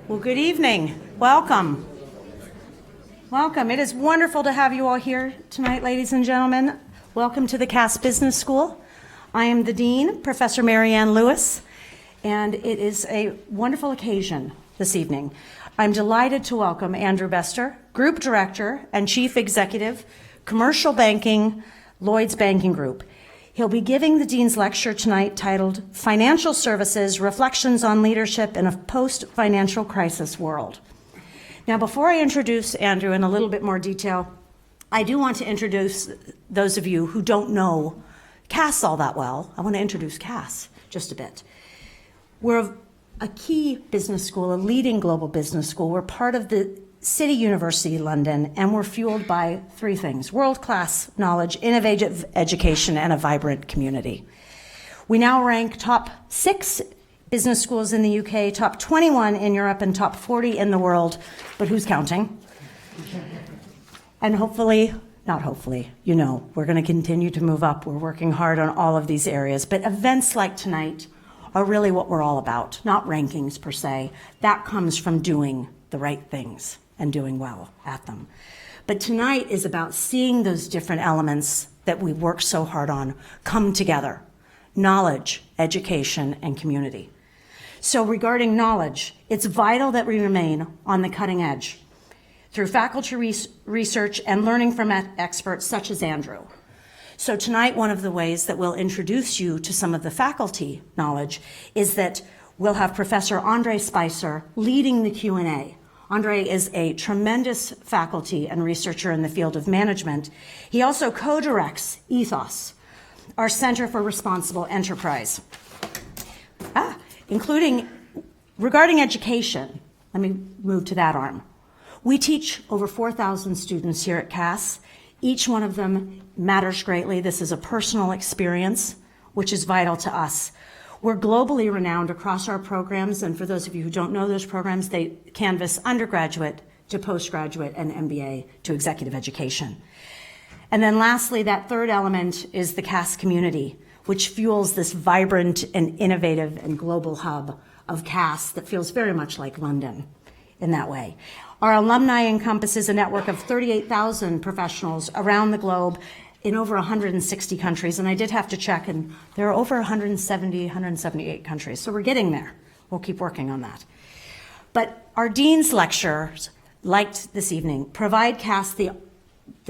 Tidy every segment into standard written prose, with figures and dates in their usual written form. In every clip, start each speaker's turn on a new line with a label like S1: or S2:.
S1: Well, good evening. Welcome. Welcome. It is wonderful to have you all here tonight, ladies and gentlemen. Welcome to the Cass Business School. I am the Dean, Professor Mary Ann Lewis, and it is a wonderful occasion this evening. I'm delighted to welcome Andrew Bester, Group Director and Chief Executive, Commercial Banking, Lloyds Banking Group. He'll be giving the Dean's lecture tonight titled Financial Services, Reflections on Leadership in a Post-Financial Crisis World. Now, before I introduce Andrew in a little bit more detail, I do want to introduce those of you who don't know Cass all that well. I want to introduce Cass just a bit. We're a key business school, a leading global business school. We're part of the City University London, and we're fueled by three things: world-class knowledge, innovative education, and a vibrant community. We now rank top 6 business schools in the UK, top 21 in Europe, and top 40 in the world, but who's counting? And hopefully, not hopefully, you know, we're going to continue to move up. We're working hard on all of these areas, but events like tonight are really what we're all about, not rankings per se. That comes from doing the right things and doing well at them. But tonight is about seeing those different elements that we work so hard on come together: knowledge, education, and community. So regarding knowledge, it's vital that we remain on the cutting edge through faculty research and learning from experts such as Andrew. So tonight, one of the ways that we'll introduce you to some of the faculty knowledge is that we'll have Professor Andre Spicer leading the Q&A. Andre is a tremendous faculty and researcher in the field of management. He also co-directs Ethos, our Center for Responsible Enterprise, including regarding education. Let me move to that arm. We teach over 4,000 students here at Cass. Each one of them matters greatly. This is a personal experience, which is vital to us. We're globally renowned across our programs, and for those of you who don't know those programs, they canvass undergraduate to postgraduate and MBA to executive education. And then lastly, that third element is the Cass community, which fuels this vibrant and innovative and global hub of Cass that feels very much like London in that way. Our alumni encompasses a network of 38,000 professionals around the globe in over 160 countries, and I did have to check, and there are over 178 countries, so we're getting there. We'll keep working on that. But our Dean's lectures, like this evening, provide Cass, the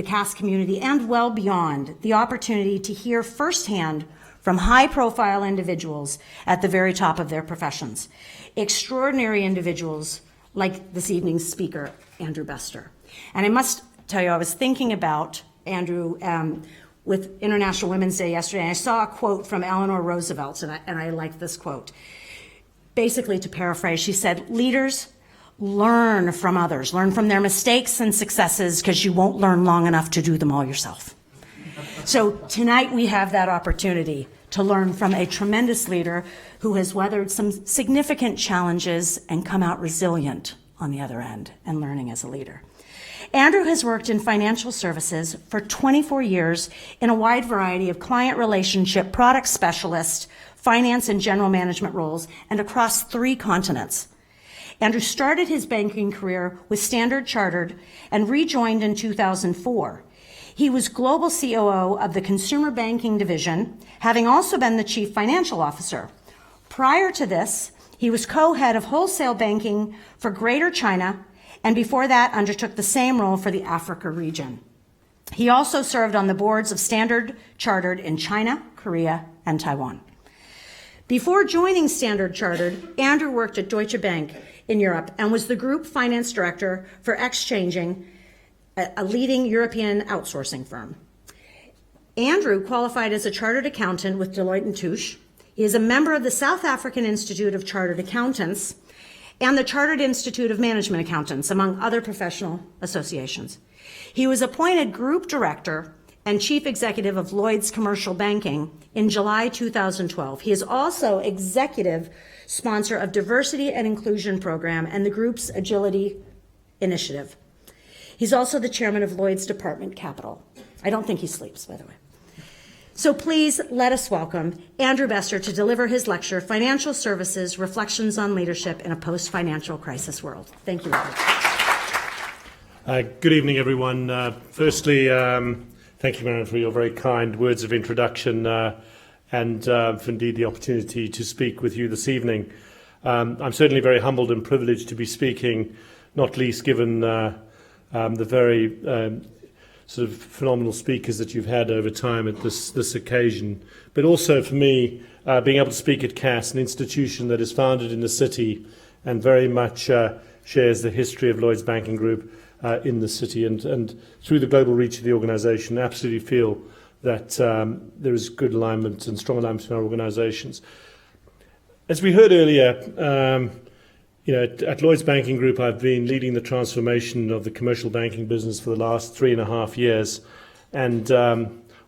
S1: Cass community, and well beyond, the opportunity to hear firsthand from high-profile individuals at the very top of their professions. Extraordinary individuals like this evening's speaker, Andrew Bester. And I must tell you, I was thinking about Andrew with International Women's Day yesterday, and I saw a quote from Eleanor Roosevelt, and I like this quote. Basically, to paraphrase, she said, "Leaders, learn from others, learn from their mistakes and successes, because you won't learn long enough to do them all yourself." So tonight we have that opportunity to learn from a tremendous leader who has weathered some significant challenges and come out resilient on the other end and learning as a leader. Andrew has worked in financial services for 24 years in a wide variety of client relationship, product specialist, finance and general management roles, and across 3 continents. Andrew started his banking career with Standard Chartered and rejoined in 2004. He was global COO of the Consumer Banking Division, having also been the Chief Financial Officer. Prior to this, he was co-head of wholesale banking for Greater China, and before that undertook the same role for the Africa region. He also served on the boards of Standard Chartered in China, Korea, and Taiwan. Before joining Standard Chartered, Andrew worked at Deutsche Bank in Europe and was the group finance director for Exchanging, a leading European outsourcing firm. Andrew qualified as a chartered accountant with Deloitte & Touche. He is a member of the South African Institute of Chartered Accountants and the Chartered Institute of Management Accountants, among other professional associations. He was appointed Group Director and Chief Executive of Lloyds Commercial Banking in July 2012. He is also Executive Sponsor of Diversity and Inclusion Program and the group's Agility Initiative. He's also the Chairman of Lloyds Department Capital. I don't think he sleeps, by the way. So please let us welcome Andrew Bester to deliver his lecture, Financial Services, Reflections on Leadership in a Post-Financial Crisis World. Thank you, Andrew.
S2: Good evening, everyone. Firstly, thank you, Marion, for your very kind words of introduction and for indeed the opportunity to speak with you this evening. I'm certainly very humbled and privileged to be speaking, not least given the very sort of phenomenal speakers that you've had over time at this occasion, but also for me, being able to speak at CAS, an institution that is founded in the city and very much shares the history of Lloyds Banking Group in the city, and through the global reach of the organisation, absolutely feel that there is good alignment and strong alignment in our organisations. As we heard earlier, at Lloyds Banking Group, I've been leading the transformation of the commercial banking business for the last 3.5 years, and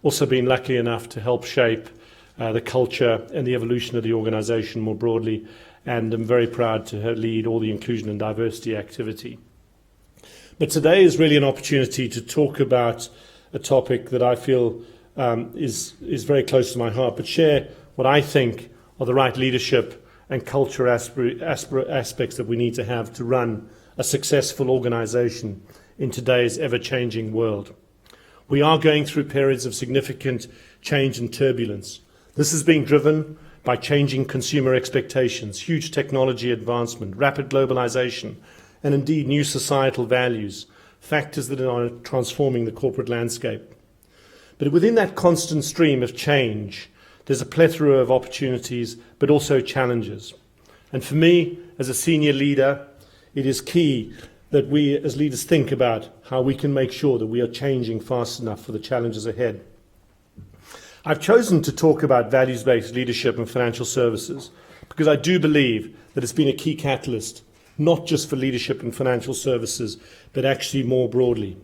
S2: also been lucky enough to help shape the culture and the evolution of the organisation more broadly, and I'm very proud to lead all the inclusion and diversity activity. But today is really an opportunity to talk about a topic that I feel is very close to my heart, but share what I think are the right leadership and culture aspects that we need to have to run a successful organisation in today's ever-changing world. We are going through periods of significant change and turbulence. This is being driven by changing consumer expectations, huge technology advancement, rapid globalisation, and indeed new societal values, factors that are transforming the corporate landscape. But within that constant stream of change, there's a plethora of opportunities, but also challenges. And for me, as a senior leader, it is key that we as leaders think about how we can make sure that we are changing fast enough for the challenges ahead. I've chosen to talk about values-based leadership and financial services because I do believe that it's been a key catalyst, not just for leadership and financial services, but actually more broadly.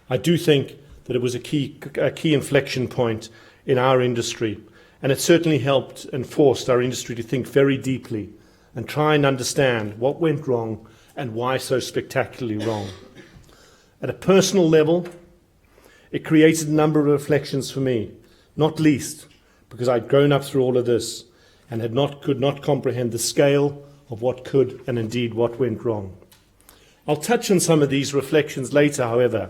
S2: I do think that it was a key inflection point in our industry, and it certainly helped and forced our industry to think very deeply and try and understand what went wrong and why so spectacularly wrong. At a personal level, it created a number of reflections for me, not least because I'd grown up through all of this and could not comprehend the scale of what could and indeed what went wrong. I'll touch on some of these reflections later, however.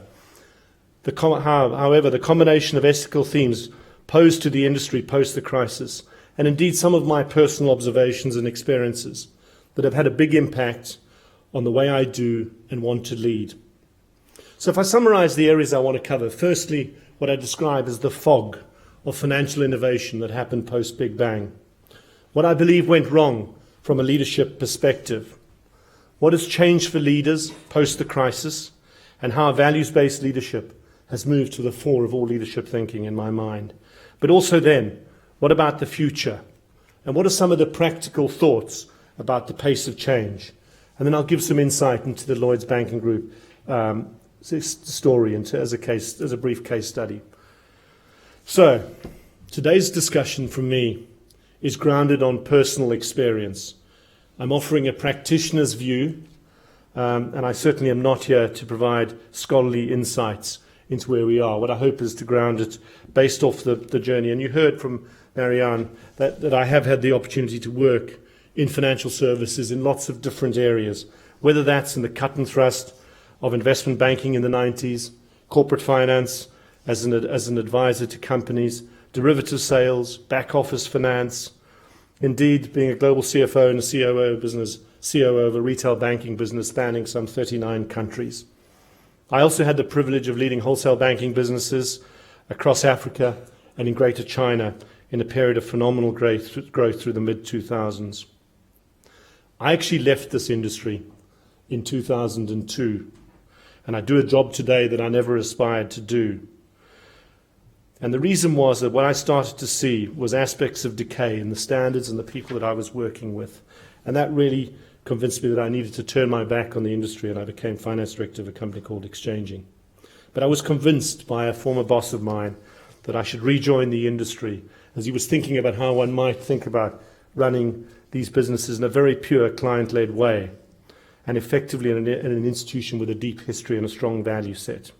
S2: The combination of ethical themes posed to the industry post the crisis, and indeed some of my personal observations and experiences that have had a big impact on the way I do and want to lead. So if I summarize the areas I want to cover, firstly, what I describe as the fog of financial innovation that happened post Big Bang. What I believe went wrong from a leadership perspective. What has changed for leaders post the crisis, and how values-based leadership has moved to the fore of all leadership thinking in my mind. But also then, what about the future? And what are some of the practical thoughts about the pace of change? And then I'll give some insight into the Lloyds Banking Group story as a brief case study. So, today's discussion from me is grounded on personal experience. I'm offering a practitioner's view, and I certainly am not here to provide scholarly insights into where we are. What I hope is to ground it based off the journey. And you heard from Marianne that I have had the opportunity to work in financial services in lots of different areas, whether that's in the cut and thrust of investment banking in the 90s, corporate finance as an advisor to companies, derivative sales, back office finance, indeed being a global CFO and a COO of a retail banking business spanning some 39 countries. I also had the privilege of leading wholesale banking businesses across Africa and in Greater China in a period of phenomenal growth through the mid-2000s. I actually left this industry in 2002, and I do a job today that I never aspired to do. And the reason was that what I started to see was aspects of decay in the standards and the people that I was working with. And that really convinced me that I needed to turn my back on the industry, and I became finance director of a company called Exchanging. But I was convinced by a former boss of mine that I should rejoin the industry, as he was thinking about how one might think about running these businesses in a very pure client-led way, and effectively in an institution with a deep history and a strong value set.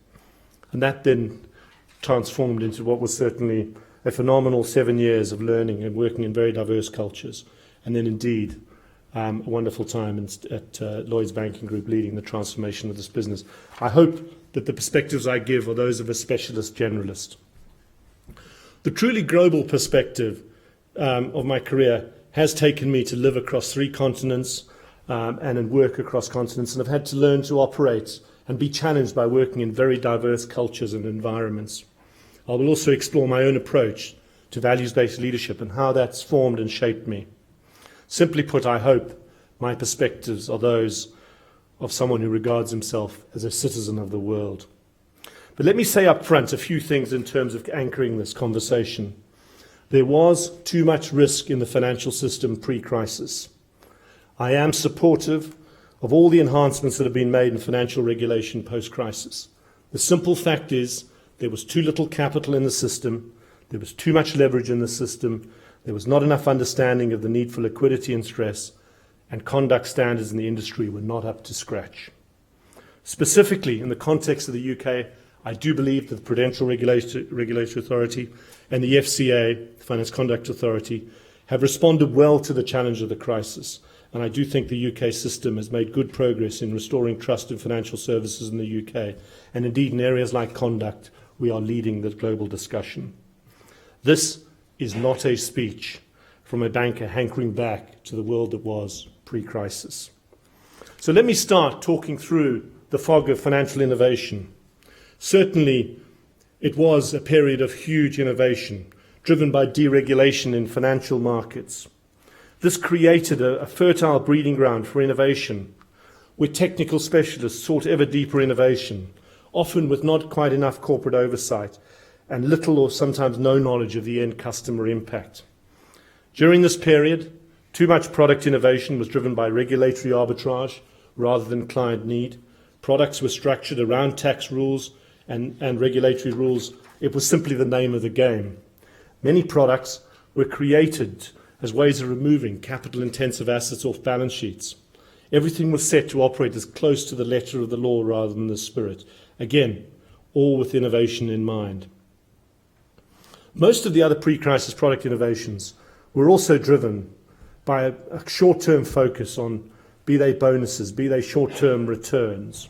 S2: And that then transformed into what was certainly a phenomenal 7 years of learning and working in very diverse cultures, and then indeed a wonderful time at Lloyds Banking Group leading the transformation of this business. I hope that the perspectives I give are those of a specialist generalist. The truly global perspective of my career has taken me to live across 3 continents and work across continents, and I've had to learn to operate and be challenged by working in very diverse cultures and environments. I will also explore my own approach to values-based leadership and how that's formed and shaped me. Simply put, I hope my perspectives are those of someone who regards himself as a citizen of the world. But let me say up front a few things in terms of anchoring this conversation. There was too much risk in the financial system pre-crisis. I am supportive of all the enhancements that have been made in financial regulation post-crisis. The simple fact is there was too little capital in the system, there was too much leverage in the system, there was not enough understanding of the need for liquidity and stress, and conduct standards in the industry were not up to scratch. Specifically, in the context of the UK, I do believe that the Prudential Regulatory Authority and the FCA, the Finance Conduct Authority, have responded well to the challenge of the crisis. And I do think the UK system has made good progress in restoring trust in financial services in the UK. And indeed, in areas like conduct, we are leading the global discussion. This is not a speech from a banker hankering back to the world that was pre-crisis. So let me start talking through the fog of financial innovation. Certainly, it was a period of huge innovation, driven by deregulation in financial markets. This created a fertile breeding ground for innovation, where technical specialists sought ever deeper innovation, often with not quite enough corporate oversight and little or sometimes no knowledge of the end customer impact. During this period, too much product innovation was driven by regulatory arbitrage rather than client need. Products were structured around tax rules and regulatory rules. It was simply the name of the game. Many products were created as ways of removing capital-intensive assets off balance sheets. Everything was set to operate as close to the letter of the law rather than the spirit. Again, all with innovation in mind. Most of the other pre-crisis product innovations were also driven by a short-term focus on, be they bonuses, be they short-term returns.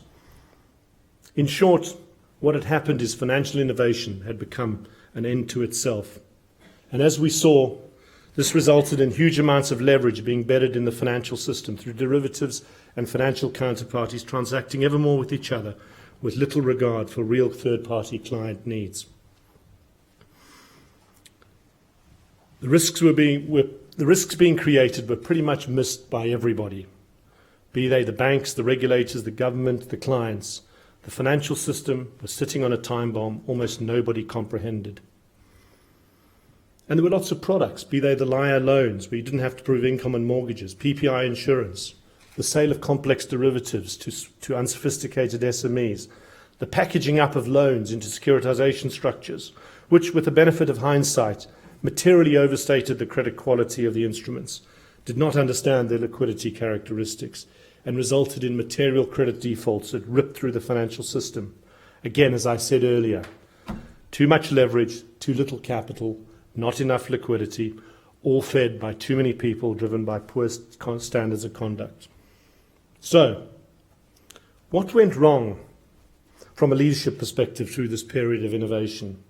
S2: In short, what had happened is financial innovation had become an end to itself. And as we saw, this resulted in huge amounts of leverage being bedded in the financial system through derivatives and financial counterparties transacting ever more with each other with little regard for real third-party client needs. The risks being created were pretty much missed by everybody, be they the banks, the regulators, the government, the clients. The financial system was sitting on a time bomb almost nobody comprehended. And there were lots of products, be they the liar loans, where you didn't have to prove income on mortgages, PPI insurance, the sale of complex derivatives to unsophisticated SMEs, the packaging up of loans into securitization structures, which, with the benefit of hindsight, materially overstated the credit quality of the instruments, did not understand their liquidity characteristics, and resulted in material credit defaults that ripped through the financial system. Again, as I said earlier, too much leverage, too little capital, not enough liquidity, all fed by too many people driven by poor standards of conduct. So, what went wrong from a leadership perspective through this period of innovation?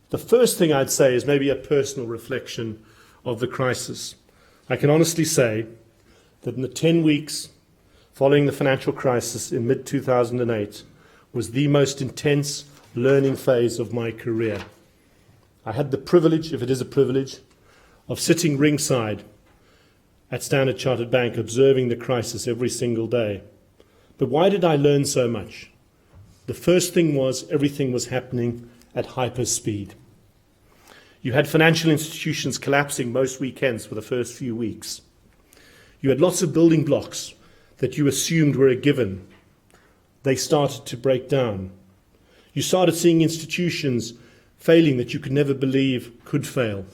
S2: The first thing I'd say is maybe a personal reflection of the crisis. I can honestly say that in the 10 weeks following the financial crisis in mid-2008 was the most intense learning phase of my career. I had the privilege, if it is a privilege, of sitting ringside at Standard Chartered Bank observing the crisis every single day. But why did I learn so much? The first thing was everything was happening at hyper speed. You had financial institutions collapsing most weekends for the first few weeks. You had lots of building blocks that you assumed were a given. They started to break down. You started seeing institutions failing that you could never believe could fail.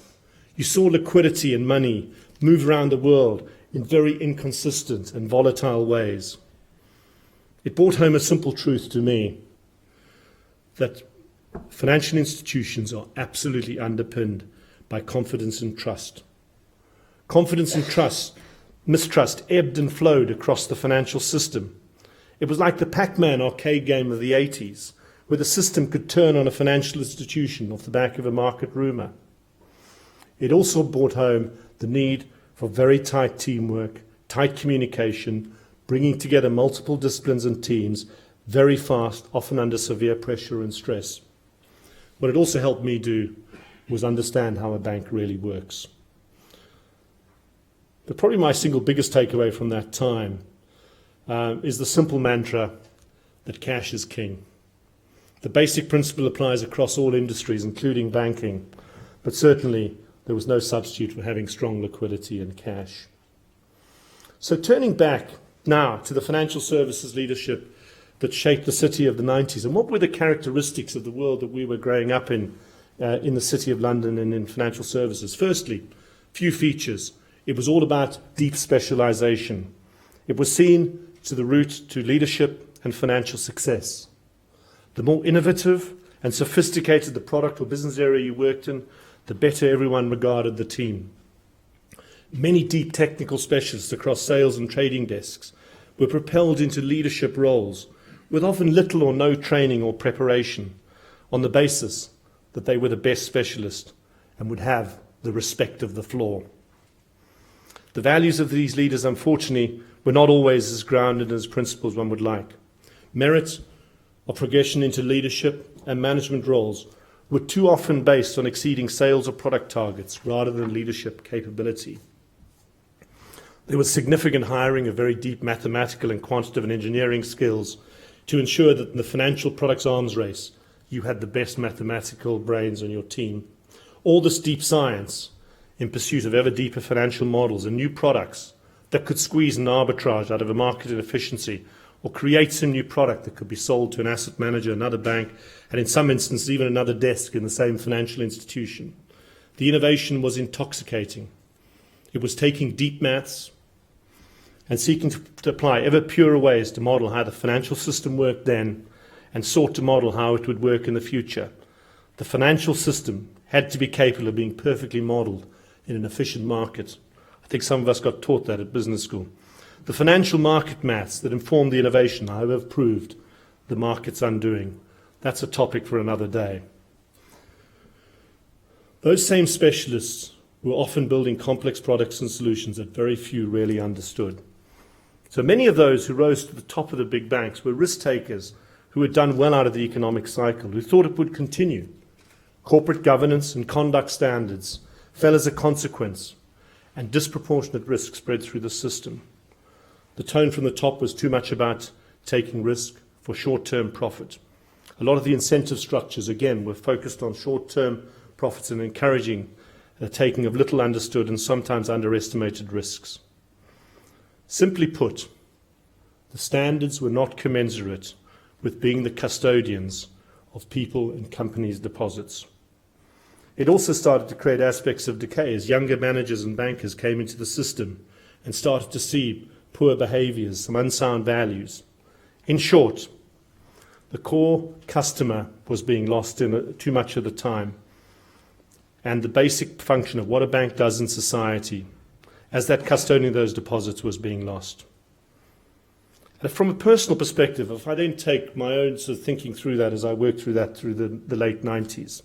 S2: You saw liquidity and money move around the world in very inconsistent and volatile ways. It brought home a simple truth to me, that Financial institutions are absolutely underpinned by confidence and trust. Confidence and mistrust ebbed and flowed across the financial system. It was like the Pac-Man arcade game of the 80s, where the system could turn on a financial institution off the back of a market rumour. It also brought home the need for very tight teamwork, tight communication, bringing together multiple disciplines and teams very fast, often under severe pressure and stress. What it also helped me do was understand how a bank really works. But probably my single biggest takeaway from that time is the simple mantra that cash is king. The basic principle applies across all industries, including banking, but certainly there was no substitute for having strong liquidity and cash. So turning back now to the financial services leadership that shaped the city of the 90s, and what were the characteristics of the world that we were growing up in the City of London and in financial services? Firstly, few features. It was all about deep specialization. It was seen to the route to leadership and financial success. The more innovative and sophisticated the product or business area you worked in, the better everyone regarded the team. Many deep technical specialists across sales and trading desks were propelled into leadership roles with often little or no training or preparation on the basis that they were the best specialist and would have the respect of the floor. The values of these leaders, unfortunately, were not always as grounded as principles one would like. Merit or progression into leadership and management roles were too often based on exceeding sales or product targets rather than leadership capability. There was significant hiring of very deep mathematical and quantitative and engineering skills to ensure that in the financial products arms race, you had the best mathematical brains on your team. All this deep science in pursuit of ever deeper financial models and new products that could squeeze an arbitrage out of a market efficiency or create some new product that could be sold to an asset manager, another bank, and in some instances even another desk in the same financial institution. The innovation was intoxicating. It was taking deep maths and seeking to apply ever purer ways to model how the financial system worked then and sought to model how it would work in the future. The financial system had to be capable of being perfectly modeled in an efficient market. I think some of us got taught that at business school. The financial market maths that informed the innovation, however, proved the market's undoing. That's a topic for another day. Those same specialists were often building complex products and solutions that very few really understood. So many of those who rose to the top of the big banks were risk takers who had done well out of the economic cycle, who thought it would continue. Corporate governance and conduct standards fell as a consequence, and disproportionate risk spread through the system. The tone from the top was too much about taking risk for short-term profit. A lot of the incentive structures, again, were focused on short-term profits and encouraging the taking of little understood and sometimes underestimated risks. Simply put, the standards were not commensurate with being the custodians of people and companies' deposits. It also started to create aspects of decay as younger managers and bankers came into the system and started to see poor behaviours, some unsound values. In short, the core customer was being lost in too much of the time, and the basic function of what a bank does in society as that custodian of those deposits was being lost. And from a personal perspective, if I then take my own sort of thinking through that as I worked through that through the late 90s,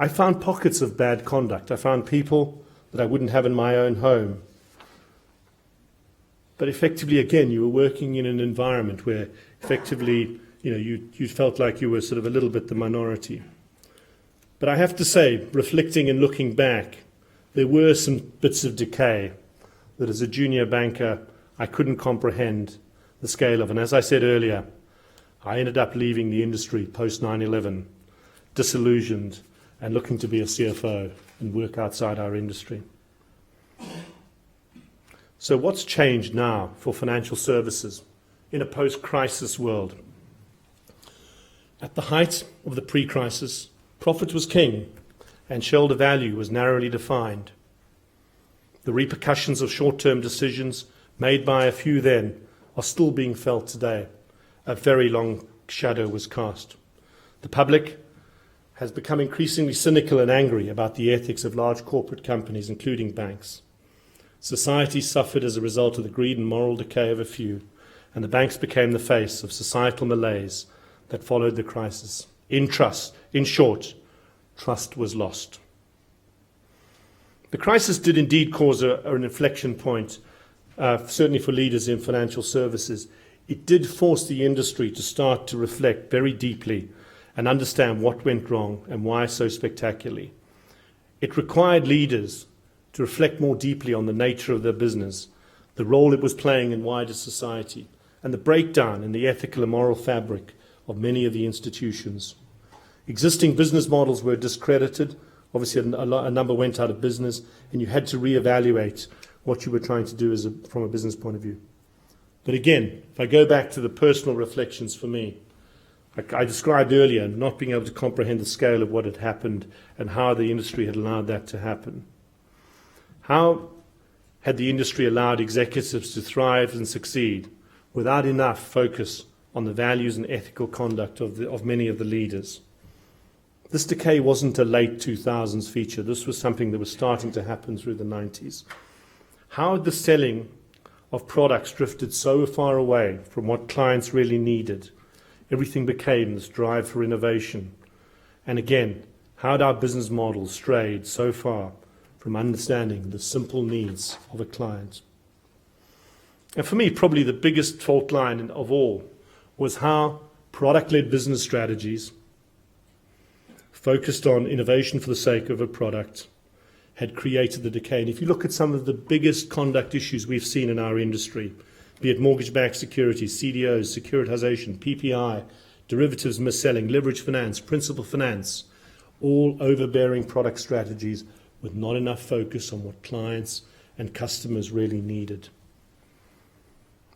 S2: I found pockets of bad conduct. I found people that I wouldn't have in my own home. But effectively, again, you were working in an environment where effectively, you felt like you were sort of a little bit the minority. But I have to say, reflecting and looking back, there were some bits of decay that as a junior banker, I couldn't comprehend the scale of. And as I said earlier, I ended up leaving the industry post 9/11, disillusioned and looking to be a CFO and work outside our industry. So what's changed now for financial services in a post-crisis world? At the height of the pre-crisis, profit was king and shareholder value was narrowly defined. The repercussions of short-term decisions made by a few then are still being felt today. A very long shadow was cast. The public has become increasingly cynical and angry about the ethics of large corporate companies, including banks. Society suffered as a result of the greed and moral decay of a few, and the banks became the face of societal malaise that followed the crisis. In short, trust was lost. The crisis did indeed cause an inflection point, certainly for leaders in financial services. It did force the industry to start to reflect very deeply and understand what went wrong and why so spectacularly. It required leaders to reflect more deeply on the nature of their business, the role it was playing in wider society, and the breakdown in the ethical and moral fabric of many of the institutions. Existing business models were discredited. Obviously, a number went out of business, and you had to reevaluate what you were trying to do from a business point of view. But again, if I go back to the personal reflections for me, I described earlier not being able to comprehend the scale of what had happened and how the industry had allowed that to happen. How had the industry allowed executives to thrive and succeed without enough focus on the values and ethical conduct of many of the leaders? This decay wasn't a late 2000s feature. This was something that was starting to happen through the 90s. How had the selling of products drifted so far away from what clients really needed? Everything became this drive for innovation. And again, how had our business models strayed so far from understanding the simple needs of a client? And for me, probably the biggest fault line of all was how product-led business strategies focused on innovation for the sake of a product had created the decay. And if you look at some of the biggest conduct issues we've seen in our industry, be it mortgage-backed securities, CDOs, securitization, PPI, derivatives mis-selling, leverage finance, principal finance, all overbearing product strategies with not enough focus on what clients and customers really needed.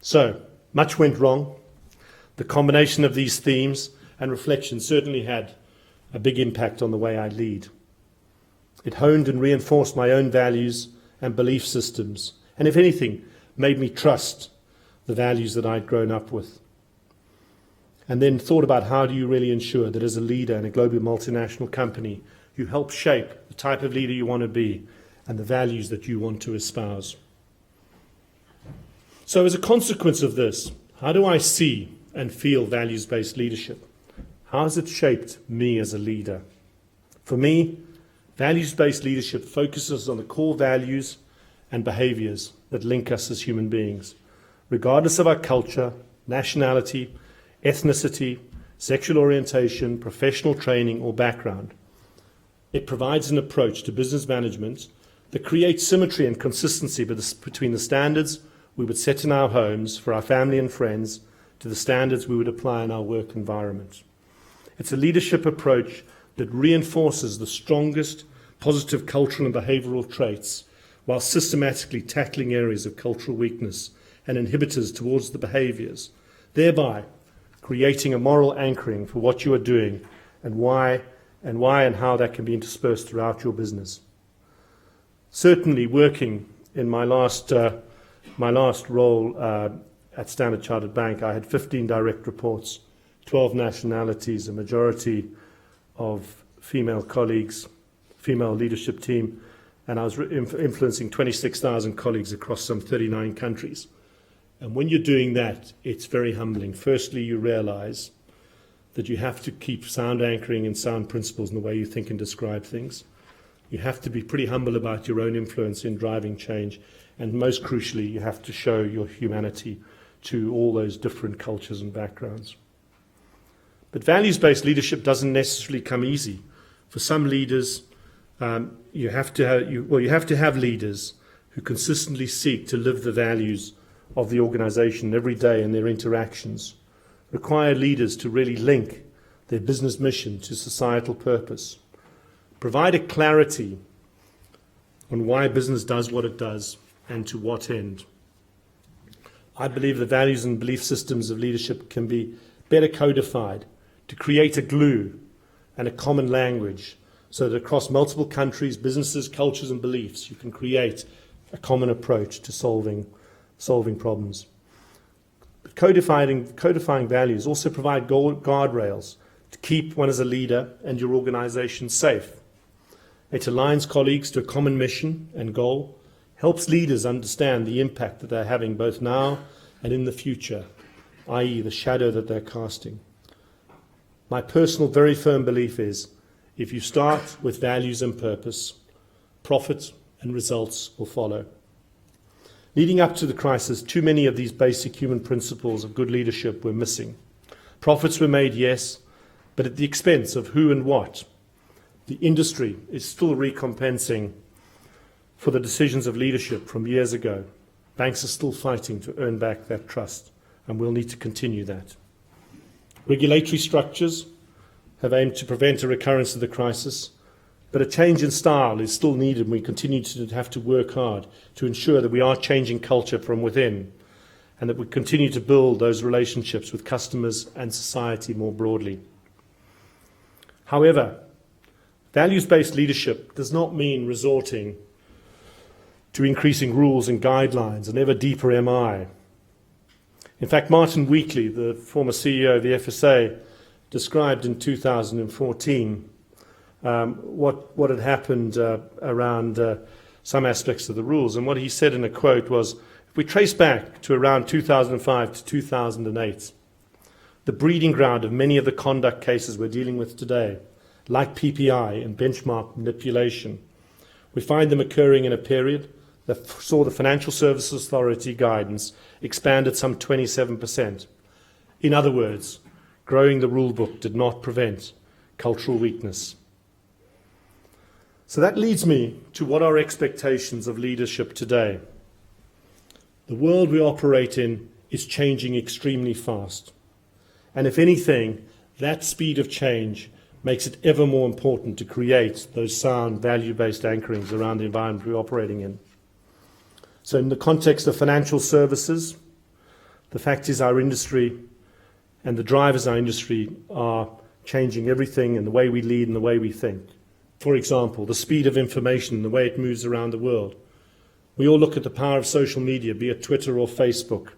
S2: So, much went wrong. The combination of these themes and reflections certainly had a big impact on the way I lead. It honed and reinforced my own values and belief systems, and if anything, made me trust the values that I'd grown up with. And then thought about how do you really ensure that as a leader in a global multinational company, you help shape the type of leader you want to be and the values that you want to espouse. So as a consequence of this, how do I see and feel values-based leadership? How has it shaped me as a leader? For me, values-based leadership focuses on the core values and behaviors that link us as human beings, regardless of our culture, nationality, ethnicity, sexual orientation, professional training, or background. It provides an approach to business management that creates symmetry and consistency between the standards we would set in our homes for our family and friends to the standards we would apply in our work environment. It's a leadership approach that reinforces the strongest positive cultural and behavioral traits while systematically tackling areas of cultural weakness and inhibitors towards the behaviors, thereby creating a moral anchoring for what you are doing and why and how that can be interspersed throughout your business. Certainly working in my last role at Standard Chartered Bank, I had 15 direct reports, 12 nationalities, a majority of female colleagues, female leadership team, and I was influencing 26,000 colleagues across some 39 countries. And when you're doing that, it's very humbling. Firstly, you realize that you have to keep sound anchoring and sound principles in the way you think and describe things. You have to be pretty humble about your own influence in driving change. And most crucially, you have to show your humanity to all those different cultures and backgrounds. But values-based leadership doesn't necessarily come easy. For some leaders, you have to have leaders who consistently seek to live the values of the organization every day in their interactions, require leaders to really link their business mission to societal purpose, provide a clarity on why business does what it does and to what end. I believe the values and belief systems of leadership can be better codified to create a glue and a common language so that across multiple countries, businesses, cultures, and beliefs, you can create a common approach to solving problems. But codifying values also provide guardrails to keep one as a leader and your organization safe. It aligns colleagues to a common mission and goal, helps leaders understand the impact that they're having both now and in the future, i.e. the shadow that they're casting. My personal, very firm belief is, if you start with values and purpose, profit and results will follow. Leading up to the crisis, too many of these basic human principles of good leadership were missing. Profits were made, yes, but at the expense of who and what. The industry is still recompensing for the decisions of leadership from years ago. Banks are still fighting to earn back that trust, and we'll need to continue that. Regulatory structures have aimed to prevent a recurrence of the crisis, but a change in style is still needed, and we continue to have to work hard to ensure that we are changing culture from within and that we continue to build those relationships with customers and society more broadly. However, values-based leadership does not mean resorting to increasing rules and guidelines and ever deeper MI. In fact, Martin Wheatley, the former CEO of the FSA, described in 2014 what had happened around some aspects of the rules. And what he said in a quote was, if we trace back to around 2005 to 2008, the breeding ground of many of the conduct cases we're dealing with today, like PPI and benchmark manipulation, we find them occurring in a period that saw the Financial Services Authority guidance expanded some 27%. In other words, growing the rule book did not prevent cultural weakness. So that leads me to what are expectations of leadership today. The world we operate in is changing extremely fast. And if anything, that speed of change makes it ever more important to create those sound, value-based anchorings around the environment we're operating in. So in the context of financial services, the fact is our industry and the drivers of our industry are changing everything in the way we lead and the way we think. For example, the speed of information and the way it moves around the world. We all look at the power of social media, be it Twitter or Facebook.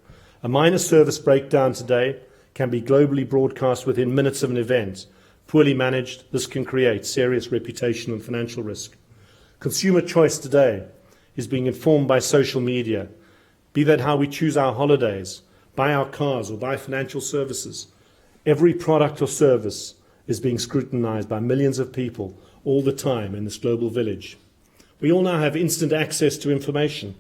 S2: A minor service breakdown today can be globally broadcast within minutes of an event. Poorly managed, this can create serious reputational and financial risk. Consumer choice today is being informed by social media, be that how we choose our holidays, buy our cars or buy financial services. Every product or service is being scrutinized by millions of people all the time in this global village. We all now have instant access to information.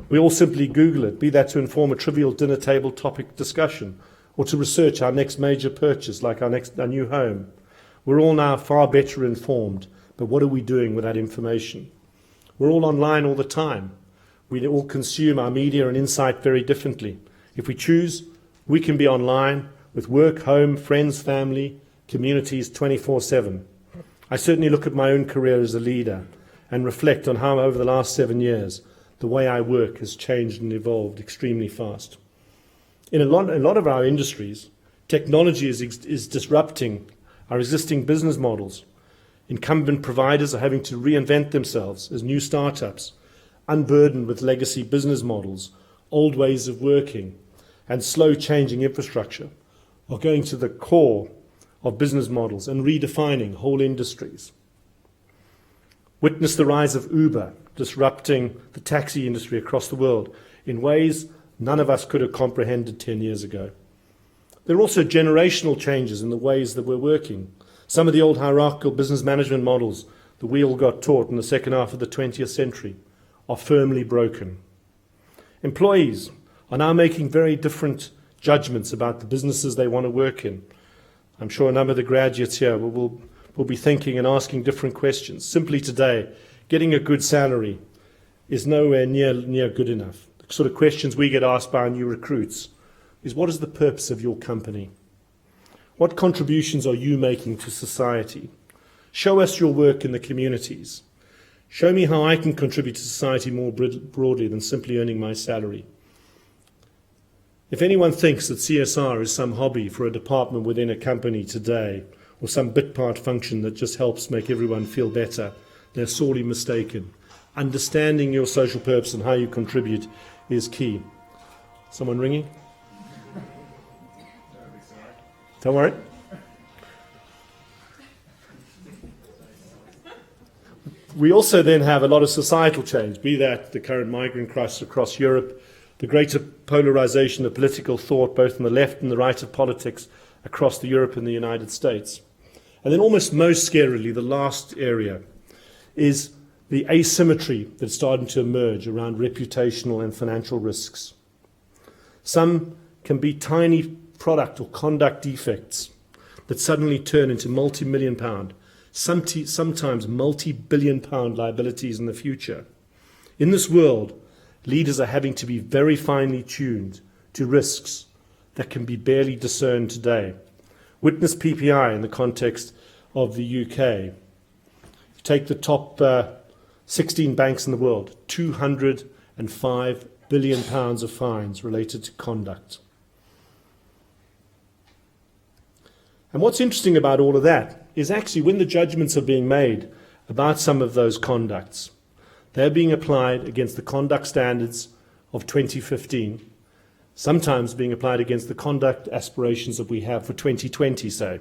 S2: We all simply Google it, be that to inform a trivial dinner table topic discussion or to research our next major purchase like our new home. We're all now far better informed, but what are we doing with that information? We're all online all the time. We all consume our media and insight very differently. If we choose, we can be online with work, home, friends, family, communities 24/7. I certainly look at my own career as a leader and reflect on how over the last 7 years the way I work has changed and evolved extremely fast. In a lot of our industries, technology is disrupting our existing business models. Incumbent providers are having to reinvent themselves as new startups, unburdened with legacy business models, old ways of working, and slow changing infrastructure, are going to the core of business models and redefining whole industries. Witness the rise of Uber, disrupting the taxi industry across the world in ways none of us could have comprehended 10 years ago. There are also generational changes in the ways that we're working. Some of the old hierarchical business management models that we all got taught in the second half of the 20th century are firmly broken. Employees are now making very different judgments about the businesses they want to work in. I'm sure a number of the graduates here will be thinking and asking different questions. Simply today, getting a good salary is nowhere near good enough. The sort of questions we get asked by our new recruits is, what is the purpose of your company? What contributions are you making to society? Show us your work in the communities. Show me how I can contribute to society more broadly than simply earning my salary. If anyone thinks that CSR is some hobby for a department within a company today, or some bit part function that just helps make everyone feel better, they're sorely mistaken. Understanding your social purpose and how you contribute is key. Someone ringing? Don't worry. We also then have a lot of societal change, be that the current migrant crisis across Europe, the greater polarization of political thought, both on the left and the right of politics across Europe and the United States. And then almost most scarily, the last area is the asymmetry that's starting to emerge around reputational and financial risks. Some can be tiny product or conduct defects that suddenly turn into multi-million pound, sometimes multi-billion pound liabilities in the future. In this world, leaders are having to be very finely tuned to risks that can be barely discerned today. Witness PPI in the context of the UK. Take the top 16 banks in the world, 205 billion pounds of fines related to conduct. And what's interesting about all of that is actually when the judgments are being made about some of those conducts, they're being applied against the conduct standards of 2015, sometimes being applied against the conduct aspirations that we have for 2020, say.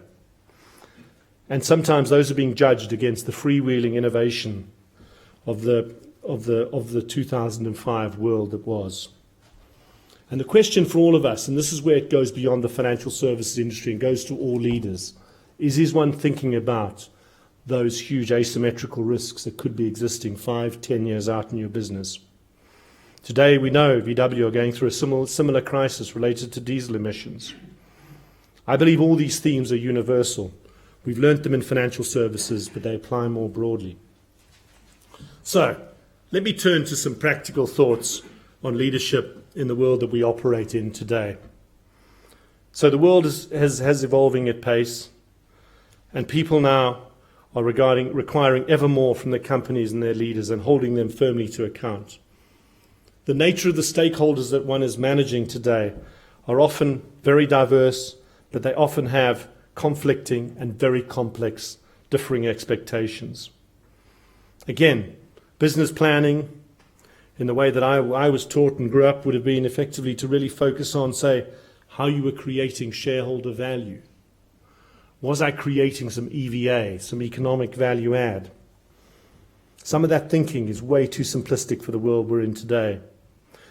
S2: And sometimes those are being judged against the freewheeling innovation of the 2005 world that was. And the question for all of us, and this is where it goes beyond the financial services industry and goes to all leaders, is one thinking about those huge asymmetrical risks that could be existing 5-10 years out in your business? Today we know VW are going through a similar crisis related to diesel emissions. I believe all these themes are universal. We've learnt them in financial services, but they apply more broadly. So, let me turn to some practical thoughts on leadership in the world that we operate in today. So the world has evolving at pace, and people now are requiring ever more from their companies and their leaders and holding them firmly to account. The nature of the stakeholders that one is managing today are often very diverse, but they often have conflicting and very complex, differing expectations. Again, business planning, in the way that I was taught and grew up, would have been effectively to really focus on, say, how you were creating shareholder value. Was I creating some EVA, some economic value add? Some of that thinking is way too simplistic for the world we're in today.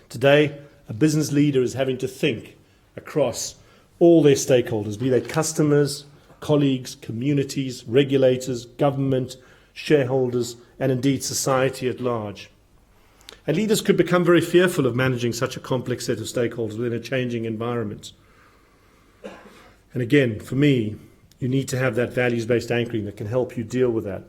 S2: Today, a business leader is having to think across all their stakeholders, be they customers, colleagues, communities, regulators, government, shareholders, and indeed society at large. And leaders could become very fearful of managing such a complex set of stakeholders within a changing environment. And again, for me, you need to have that values-based anchoring that can help you deal with that.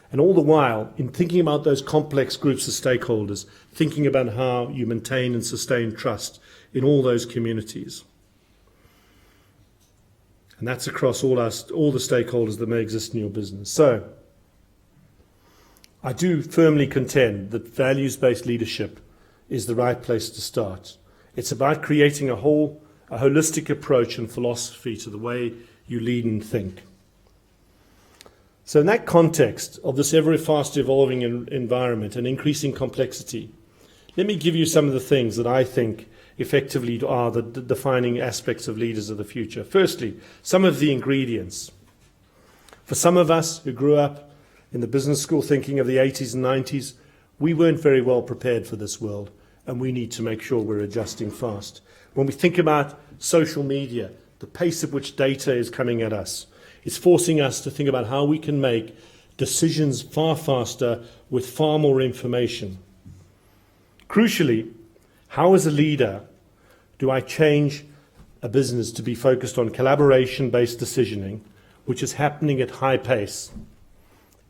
S2: And all the while, in thinking about those complex groups of stakeholders, thinking about how you maintain and sustain trust in all those communities. And that's across all the stakeholders that may exist in your business. So, I do firmly contend that values-based leadership is the right place to start. It's about creating a holistic approach and philosophy to the way you lead and think. So in that context of this ever fast evolving environment and increasing complexity, let me give you some of the things that I think effectively are the defining aspects of leaders of the future. Firstly, some of the ingredients. For some of us who grew up in the business school thinking of the 80s and 90s, we weren't very well prepared for this world, and we need to make sure we're adjusting fast. When we think about social media, the pace at which data is coming at us, it's forcing us to think about how we can make decisions far faster with far more information. Crucially, how as a leader do I change a business to be focused on collaboration-based decisioning, which is happening at high pace?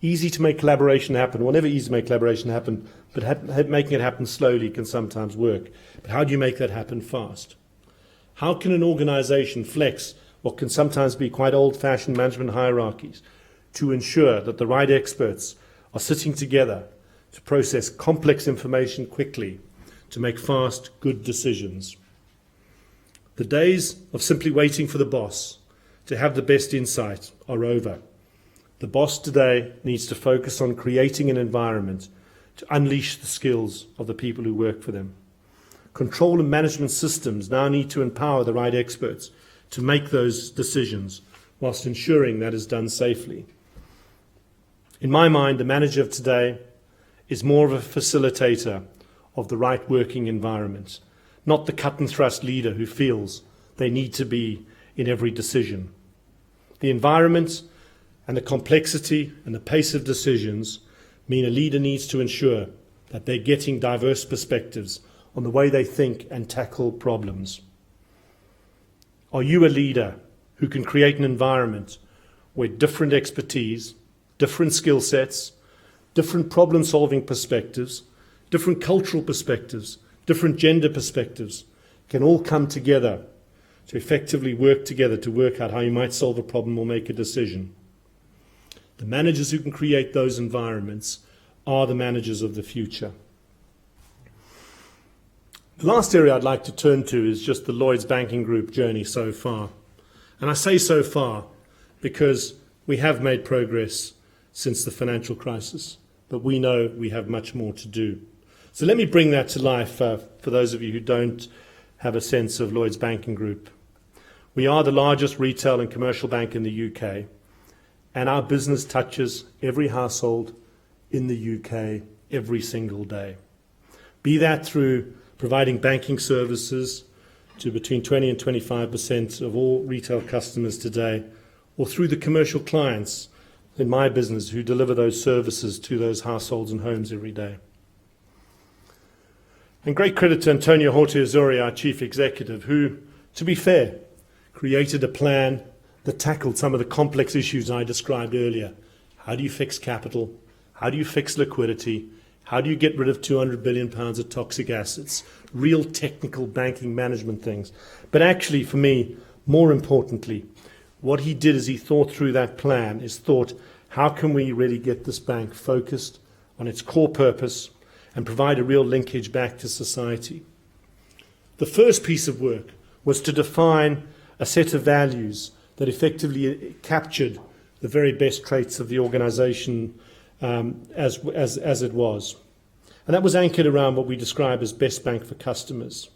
S2: Easy to make collaboration happen, well, never easy to make collaboration happen, but making it happen slowly can sometimes work. But how do you make that happen fast? How can an organization flex what can sometimes be quite old-fashioned management hierarchies to ensure that the right experts are sitting together to process complex information quickly, to make fast, good decisions? The days of simply waiting for the boss to have the best insight are over. The boss today needs to focus on creating an environment to unleash the skills of the people who work for them. Control and management systems now need to empower the right experts to make those decisions whilst ensuring that is done safely. In my mind, the manager of today is more of a facilitator of the right working environment, not the cut and thrust leader who feels they need to be in every decision. The environment and the complexity and the pace of decisions mean a leader needs to ensure that they're getting diverse perspectives on the way they think and tackle problems. Are you a leader who can create an environment where different expertise, different skill sets, different problem-solving perspectives, different cultural perspectives, different gender perspectives can all come together to effectively work together to work out how you might solve a problem or make a decision? The managers who can create those environments are the managers of the future. The last area I'd like to turn to is just the Lloyds Banking Group journey so far. And I say so far because we have made progress since the financial crisis, but we know we have much more to do. So let me bring that to life for those of you who don't have a sense of Lloyds Banking Group. We are the largest retail and commercial bank in the UK, and our business touches every household in the UK every single day. Be that through providing banking services to between 20 and 25% of all retail customers today, or through the commercial clients in my business who deliver those services to those households and homes every day. And great credit to Antonio Horta-Azuri, our chief executive, who, to be fair, created a plan that tackled some of the complex issues I described earlier. How do you fix capital? How do you fix liquidity? How do you get rid of £200 billion of toxic assets? Real technical banking management things. But actually, for me, more importantly, what he did is he thought through that plan, how can we really get this bank focused on its core purpose and provide a real linkage back to society? The first piece of work was to define a set of values that effectively captured the very best traits of the organization as it was. And that was anchored around what we describe as best bank for customers.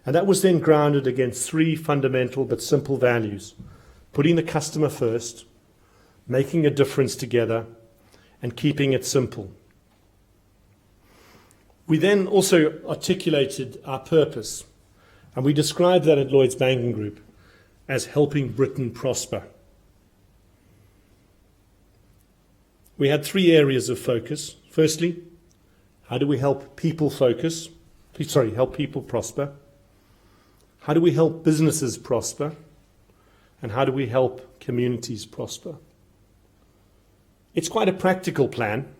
S2: And that was then grounded against three fundamental but simple values: putting the customer first, making a difference together, and keeping it simple. We then also articulated our purpose, and we described that at Lloyds Banking Group as helping Britain prosper. We had three areas of focus. Firstly, how do we help people help people prosper? How do we help businesses prosper? And how do we help communities prosper? It's quite a practical plan.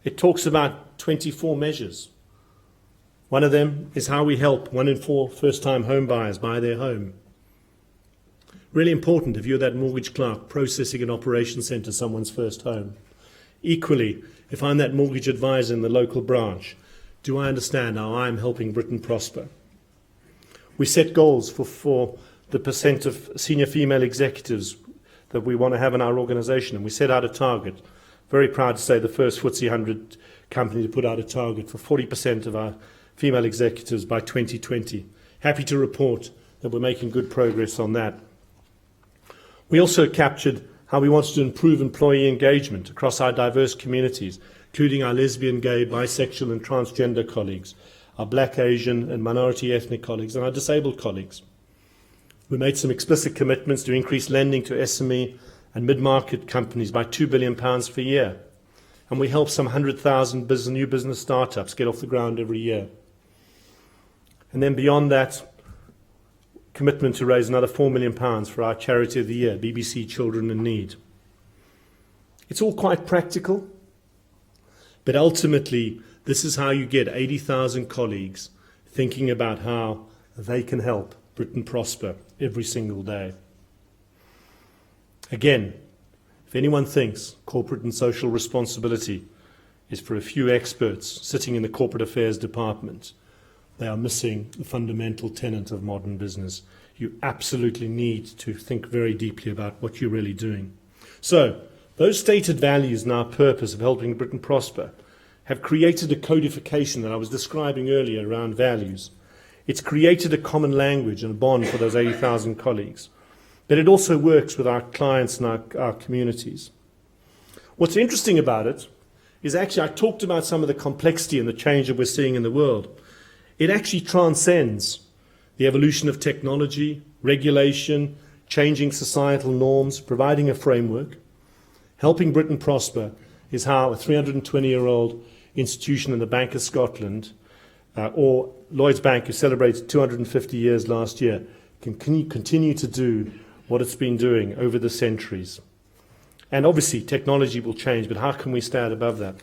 S2: It talks about 24 measures. One of them is how we help 1 in 4 first-time home buyers buy their home. Really important if you're that mortgage clerk processing an operation centre someone's first home. Equally, if I'm that mortgage advisor in the local branch, do I understand how I'm helping Britain prosper? We set goals for the percent of senior female executives that we want to have in our organisation, and we set out a target. Very proud to say the first FTSE 100 company to put out a target for 40% of our female executives by 2020. Happy to report that we're making good progress on that. We also captured how we wanted to improve employee engagement across our diverse communities, including our lesbian, gay, bisexual and transgender colleagues, our black, Asian and minority ethnic colleagues, and our disabled colleagues. We made some explicit commitments to increase lending to SME and mid-market companies by £2 billion per year. And we helped some 100,000 new business startups get off the ground every year. And then beyond that, commitment to raise another £4 million for our charity of the year, BBC Children in Need. It's all quite practical, but ultimately, this is how you get 80,000 colleagues thinking about how they can help Britain prosper every single day. Again, if anyone thinks corporate and social responsibility is for a few experts sitting in the corporate affairs department, they are missing the fundamental tenet of modern business. You absolutely need to think very deeply about what you're really doing. So, those stated values and our purpose of helping Britain prosper have created a codification that I was describing earlier around values. It's created a common language and a bond for those 80,000 colleagues. But it also works with our clients and our communities. What's interesting about it is actually I talked about some of the complexity and the change that we're seeing in the world. It actually transcends the evolution of technology, regulation, changing societal norms, providing a framework. Helping Britain prosper is how a 320-year-old institution in the Bank of Scotland, or Lloyds Bank, who celebrated 250 years last year, can continue to do what it's been doing over the centuries. And obviously, technology will change, but how can we stand above that?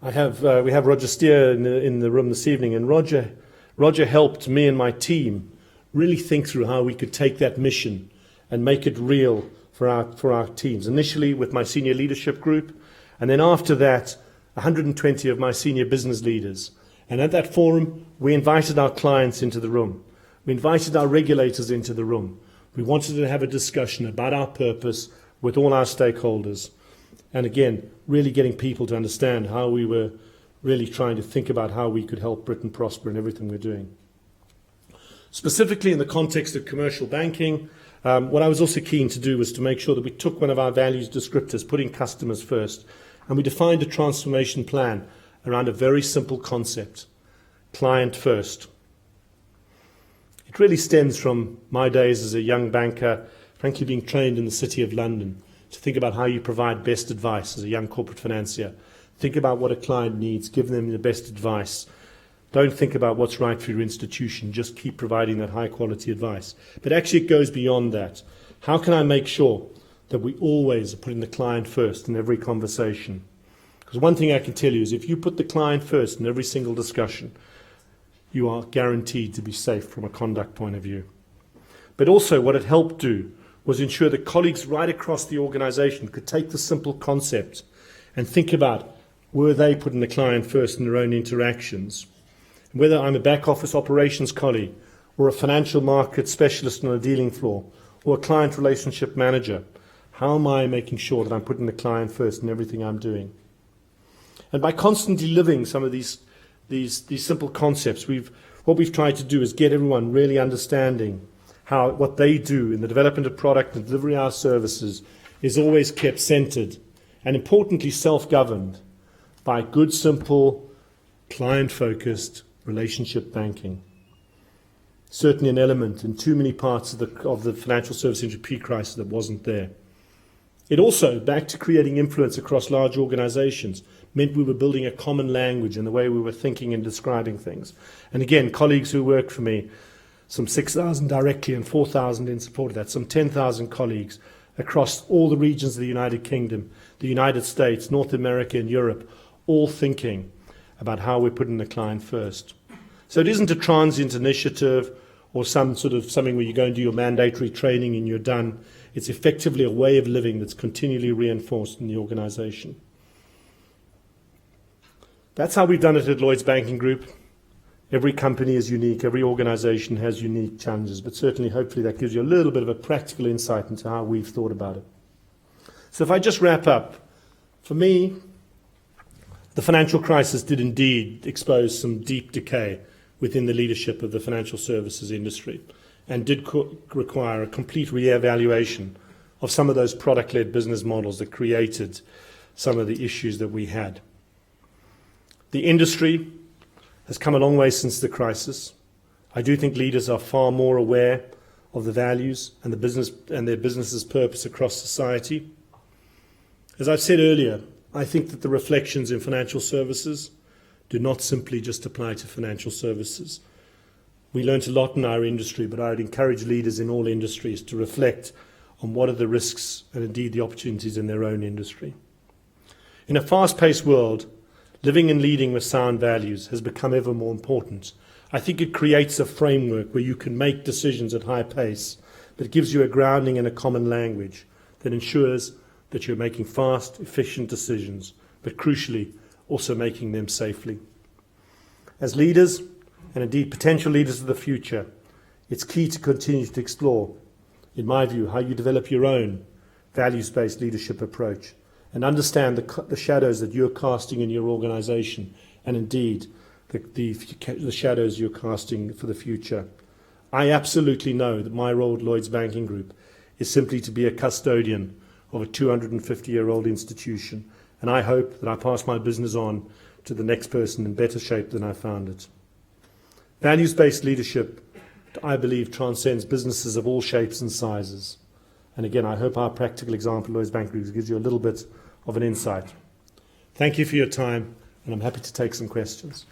S2: We have Roger Steer in the room this evening, and Roger helped me and my team really think through how we could take that mission and make it real for our teams. Initially with my senior leadership group, and then after that, 120 of my senior business leaders. And at that forum, we invited our clients into the room. We invited our regulators into the room. We wanted to have a discussion about our purpose with all our stakeholders. And again, really getting people to understand how we were really trying to think about how we could help Britain prosper in everything we're doing. Specifically in the context of commercial banking, what I was also keen to do was to make sure that we took one of our values descriptors, putting customers first, and we defined a transformation plan around a very simple concept, client first. It really stems from my days as a young banker, frankly being trained in the City of London, to think about how you provide best advice as a young corporate financier. Think about what a client needs, give them the best advice. Don't think about what's right for your institution, just keep providing that high quality advice. But actually it goes beyond that. How can I make sure that we always are putting the client first in every conversation? Because one thing I can tell you is if you put the client first in every single discussion, you are guaranteed to be safe from a conduct point of view. But also what it helped do was ensure that colleagues right across the organization could take the simple concept and think about, were they putting the client first in their own interactions? Whether I'm a back office operations colleague or a financial market specialist on a dealing floor or a client relationship manager, how am I making sure that I'm putting the client first in everything I'm doing? And by constantly living some of these simple concepts, what we've tried to do is get everyone really understanding how what they do in the development of product and delivery of our services is always kept centered and importantly self-governed by good, simple, client-focused relationship banking. Certainly an element in too many parts of the financial service industry pre-crisis that wasn't there. It also, back to creating influence across large organizations, meant we were building a common language in the way we were thinking and describing things. And again, colleagues who worked for me, some 6,000 directly and 4,000 in support of that, some 10,000 colleagues across all the regions of the United Kingdom, the United States, North America and Europe, all thinking about how we're putting the client first. So it isn't a transient initiative or something where you go and do your mandatory training and you're done. It's effectively a way of living that's continually reinforced in the organization. That's how we've done it at Lloyds Banking Group. Every company is unique, every organization has unique challenges, but certainly, hopefully, that gives you a little bit of a practical insight into how we've thought about it. So if I just wrap up, for me, the financial crisis did indeed expose some deep decay within the leadership of the financial services industry and did require a complete re-evaluation of some of those product-led business models that created some of the issues that we had. The industry has come a long way since the crisis. I do think leaders are far more aware of the values and the business and their business's purpose across society. As I've said earlier, I think that the reflections in financial services do not simply just apply to financial services. We learnt a lot in our industry, but I would encourage leaders in all industries to reflect on what are the risks and indeed the opportunities in their own industry. In a fast-paced world, living and leading with sound values has become ever more important. I think it creates a framework where you can make decisions at high pace, but it gives you a grounding in a common language that ensures that you're making fast, efficient decisions, but crucially, also making them safely. As leaders, and indeed potential leaders of the future, it's key to continue to explore, in my view, how you develop your own values-based leadership approach and understand the shadows that you're casting in your organization and indeed the shadows you're casting for the future. I absolutely know that my role at Lloyds Banking Group is simply to be a custodian of a 250-year-old institution, and I hope that I pass my business on to the next person in better shape than I found it. Values-based leadership, I believe, transcends businesses of all shapes and sizes. And again, I hope our practical example, Lloyds Bank Group, gives you a little bit of an insight. Thank you for your time, and I'm happy to take some questions.